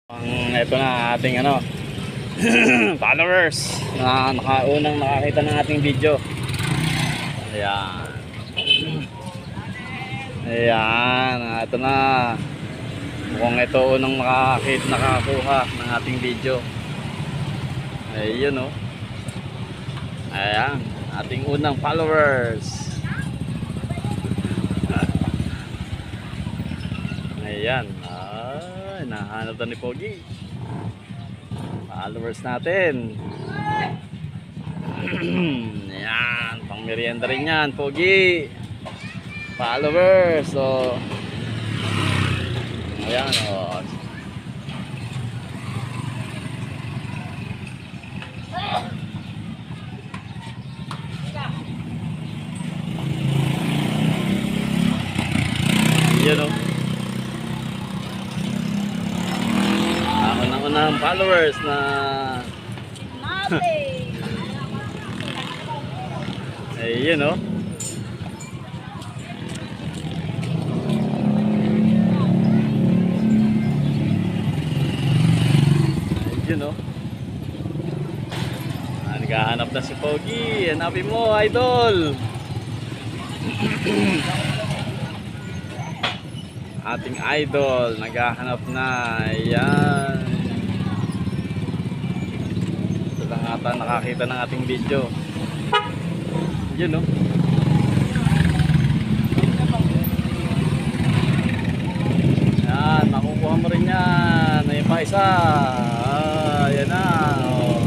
Ito na ating followers na unang nakakita ng ating video. Ayan. Ayan, ito na. Mukhang ito unang nakakuha ng ating video. Ayun, oh. Ayan, ating unang followers. Ayan. Nahanap na ni Pogi. Followers natin. Ayan, pang merienda rin yan, Pogi. Followers. So, ayan, oh. Ayan, oh. Unang followers na ayun, oh. Ayun, oh. Naghahanap na si Pogi. Hanapin mo, idol. Ating idol naghahanap na. Ayan. Lang ata nakakita ng ating video. Yun, no? Yan, makukuha mo rin yan. May pa isa. Yan na, oh.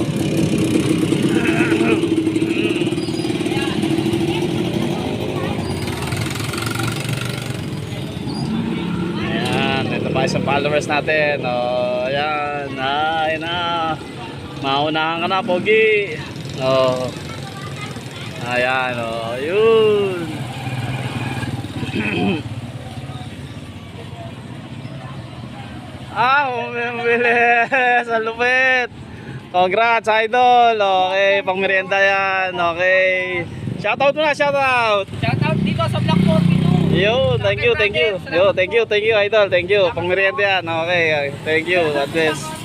Ayan, ito pa isang followers natin. Oh, ayan. Ayan na. Maunahan ka na, Pogi. Oh. Ayan, oh. Yun. Umibilis. Ang lupit. Congrats, idol. Okay, pang merienda yan. Okay. Shoutout mo na, shoutout. Shoutout dito sa Blackboard. Yo, thank you, idol. Thank you. Pang merienda yan. Okay, thank you. God bless.